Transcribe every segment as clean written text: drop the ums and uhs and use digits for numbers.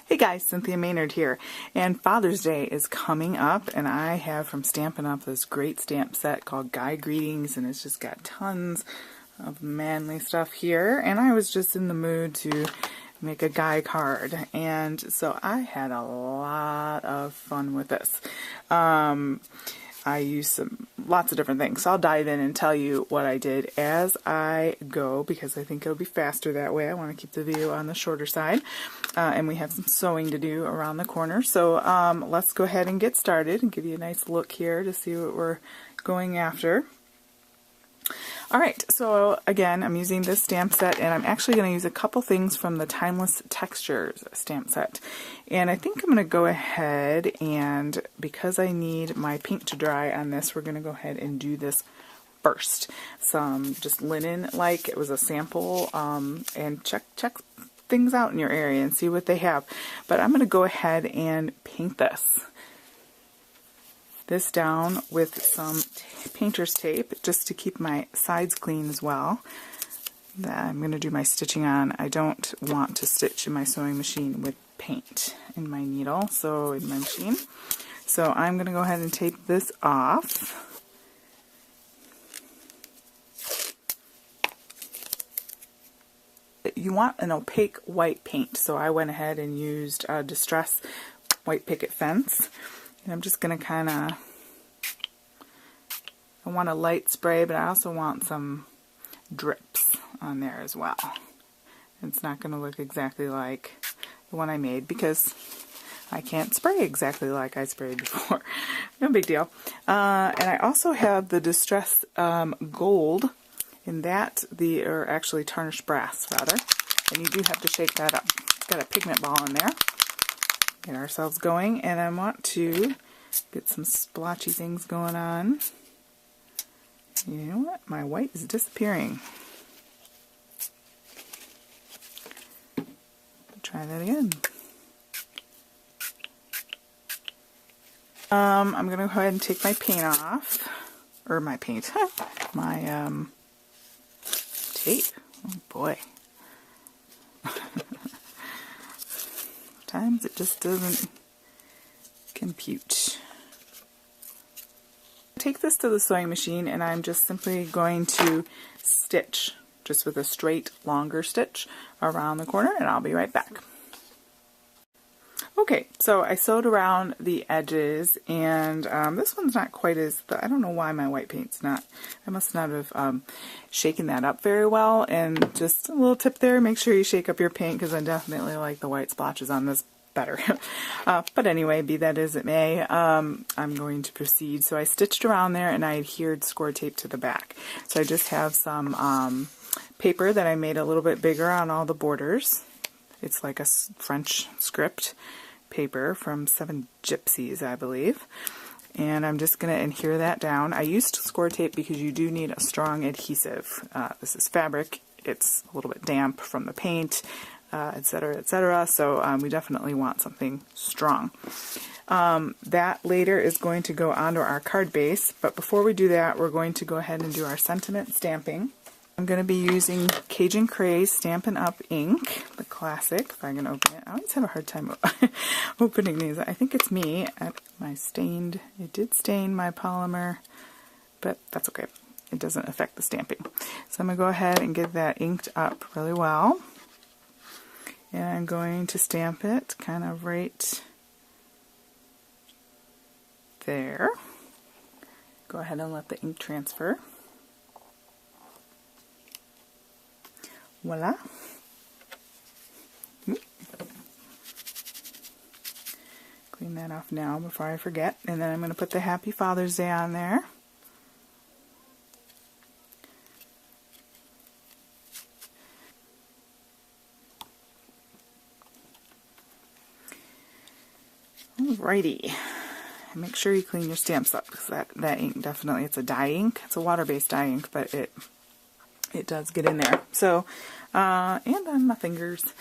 Hey guys, Cynthia Maynard here, and Father's Day is coming up, and I have from Stampin' Up this great stamp set called Guy Greetings, and it's just got tons of manly stuff here, and I was just in the mood to make a guy card, and so I had a lot of fun with this. I used lots of different things, so I'll dive in and tell you what I did as I go, because I think it'll be faster that way. I want to keep the video on the shorter side, and we have some sewing to do around the corner, so let's go ahead and get started and give you a nice look here to see what we're going after. Alright, so again, I'm using this stamp set, and I'm actually going to use a couple things from the Timeless Textures stamp set. And I think I'm going to go ahead and, because I need my paint to dry on this, we're going to go ahead and do this first. Some just linen, like it was a sample, and check things out in your area and see what they have. But I'm going to go ahead and paint this down with some painter's tape just to keep my sides clean as well. I'm going to do my stitching on. I don't want to stitch in my sewing machine with paint in my needle, so in my machine. So I'm going to go ahead and tape this off. You want an opaque white paint, so I went ahead and used Distress White Picket Fence. And I'm just going to kind of, I want a light spray, but I also want some drips on there as well. It's not going to look exactly like the one I made because I can't spray exactly like I sprayed before. No big deal. And I also have the Distress Gold, in that, or actually Tarnished Brass rather, and you do have to shake that up. It's got a pigment ball in there. Get ourselves going, and I want to get some splotchy things going on. You know what? My white is disappearing. Try that again. I'm going to go ahead and take my paint off, or my paint, my tape. Oh boy. Sometimes it just doesn't compute. Take this to the sewing machine, and I'm just simply going to stitch just with a straight longer stitch around the corner, and I'll be right back. Okay, so I sewed around the edges, and this one's not quite as, I don't know why my white paint's not, I must not have shaken that up very well, and just a little tip there, make sure you shake up your paint, because I definitely like the white splotches on this better. But anyway, be that as it may, I'm going to proceed. So I stitched around there, and I adhered score tape to the back. So I just have some paper that I made a little bit bigger on all the borders. It's like a French script paper from Seven Gypsies, I believe. And I'm just going to adhere that down. I used score tape because you do need a strong adhesive. This is fabric. It's a little bit damp from the paint, etc., etc. So we definitely want something strong. That later is going to go onto our card base. But before we do that, we're going to go ahead and do our sentiment stamping. I'm going to be using Cajun Craze Stampin' Up ink, the classic, if I can open it. I always have a hard time opening these. I think it's me. It did stain my polymer, but that's okay. It doesn't affect the stamping. So I'm going to go ahead and get that inked up really well. And I'm going to stamp it kind of right there. Go ahead and let the ink transfer. Voila. Clean that off now before I forget. And then I'm going to put the Happy Father's Day on there. Alrighty. And make sure you clean your stamps up, because that ink definitely, it's a dye ink. It's a water-based dye ink, but it does get in there. So, and on my fingers,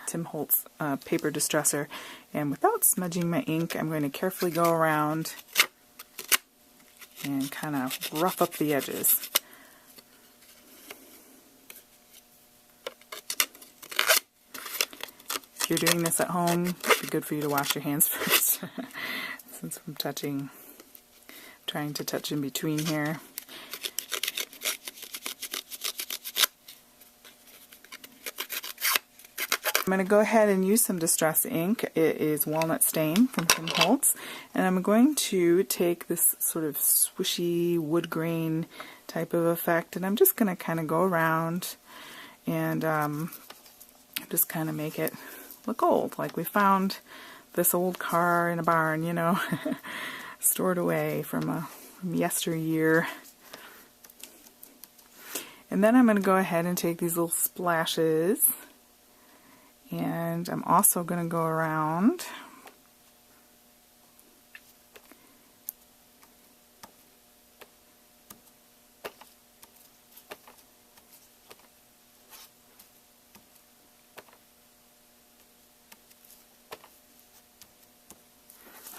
Tim Holtz paper distresser. And without smudging my ink, I'm going to carefully go around and kind of rough up the edges. if you're doing this at home, it'd be good for you to wash your hands first. Since I'm trying to touch in between here. I'm going to go ahead and use some Distress ink. It is Walnut Stain from Tim Holtz. And I'm going to take this sort of swishy wood grain type of effect, and I'm just going to kind of go around and just kind of make it look old. Like we found this old car in a barn, you know, stored away from yesteryear. And then I'm going to go ahead and take these little splashes. And I'm also going to go around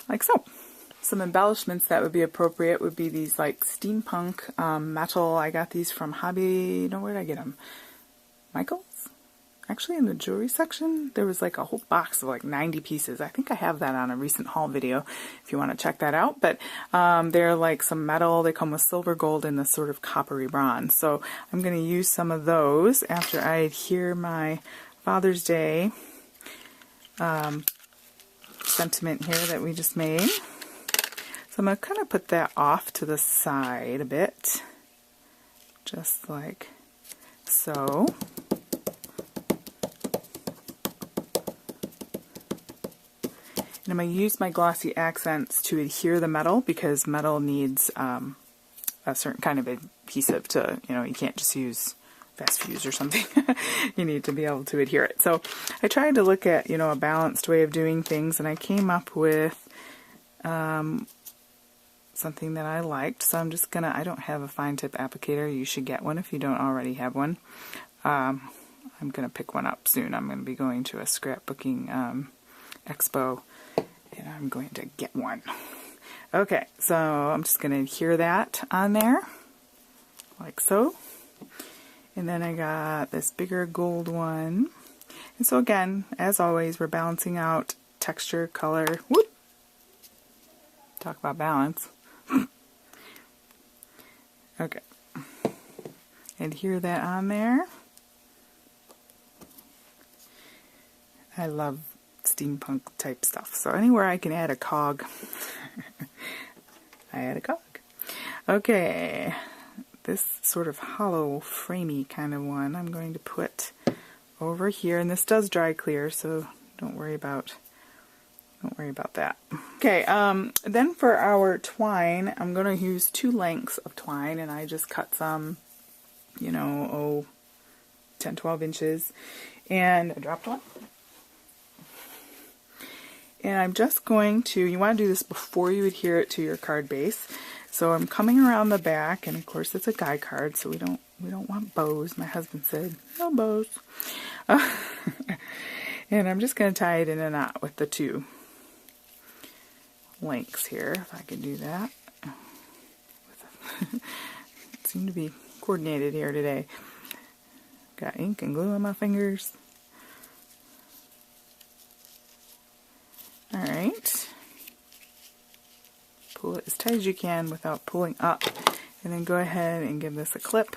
like so. Some embellishments that would be appropriate would be these like steampunk metal. I got these from Hobby, no, where did I get them? Michael's? Actually, in the jewelry section, there was like a whole box of like 90 pieces. I think I have that on a recent haul video if you want to check that out. But they're like some metal. They come with silver, gold, and this sort of coppery bronze. So I'm going to use some of those after I adhere my Father's Day sentiment here that we just made. So I'm going to kind of put that off to the side a bit. Just like so. And I'm going to use my glossy accents to adhere the metal, because metal needs a certain kind of adhesive to, you know, you can't just use Fast Fuse or something. You need to be able to adhere it. So I tried to look at, you know, a balanced way of doing things, and I came up with something that I liked. So I'm just going to, I don't have a fine tip applicator. You should get one if you don't already have one. I'm going to pick one up soon. I'm going to be going to a scrapbooking expo, and I'm going to get one. Okay, so I'm just going to adhere that on there, like so. And then I got this bigger gold one. And so again, as always, we're balancing out texture, color. Whoop! Talk about balance. Okay. Adhere that on there. I love steampunk type stuff. So anywhere I can add a cog, I add a cog. Okay, this sort of hollow, framey kind of one I'm going to put over here, and this does dry clear, so don't worry about that. Okay, then for our twine, I'm going to use 2 lengths of twine, and I just cut some, you know, 10-12 inches, and I dropped one. And I'm just going to, you want to do this before you adhere it to your card base. So I'm coming around the back, and of course it's a guy card, so we don't want bows. My husband said, no bows. And I'm just going to tie it in a knot with the 2 lengths here, if I can do that. Seem to be coordinated here today. Got ink and glue on my fingers. Alright, pull it as tight as you can without pulling up, and then go ahead and give this a clip.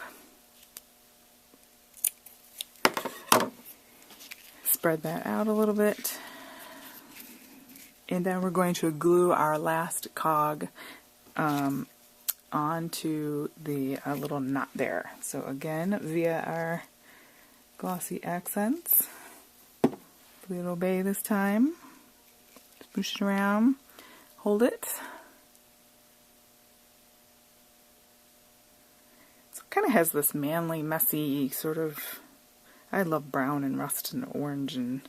Spread that out a little bit, and then we're going to glue our last cog onto the little knot there. So again, via our glossy accents, little bay this time. Push it around, hold it. So it kind of has this manly, messy sort of, I love brown and rust and orange, and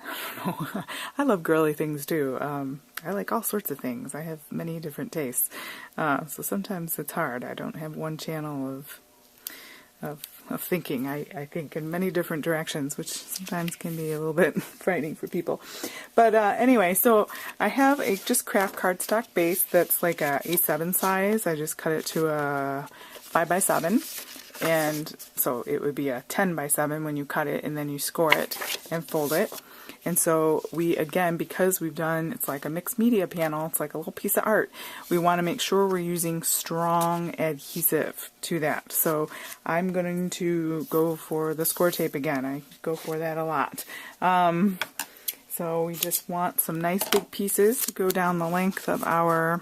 I don't know, I love girly things too. I like all sorts of things. I have many different tastes. So sometimes it's hard. I don't have one channel of thinking. I think in many different directions, which sometimes can be a little bit frightening for people. But anyway, so I have a just craft cardstock base that's like a A7 size. I just cut it to a 5x7, and so it would be a 10x7 when you cut it, and then you score it and fold it. And so we, again, because we've done, it's like a mixed media panel, it's like a little piece of art, we want to make sure we're using strong adhesive to that. So I'm going to go for the score tape again. I go for that a lot. So we just want some nice big pieces to go down the length of our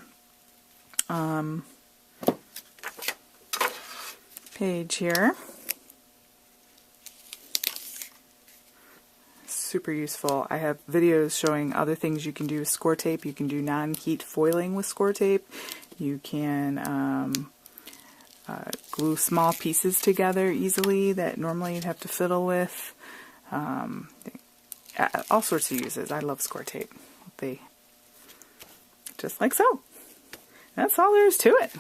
page here. Super useful. I have videos showing other things you can do with score tape. You can do non-heat foiling with score tape. You can glue small pieces together easily that normally you'd have to fiddle with. All sorts of uses. I love score tape. Just like so. That's all there is to it.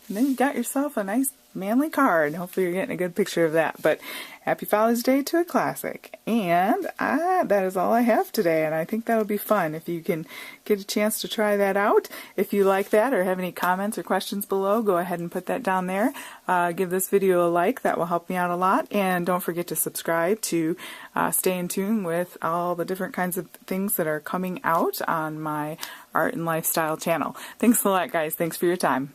And then you got yourself a nice manly card. Hopefully you're getting a good picture of that. But happy Father's Day to a classic. And that is all I have today. And I think that'll be fun if you can get a chance to try that out. If you like that or have any comments or questions below, go ahead and put that down there. Give this video a like. That will help me out a lot. And don't forget to subscribe to stay in tune with all the different kinds of things that are coming out on my Art and Lifestyle channel. Thanks a lot, guys. Thanks for your time.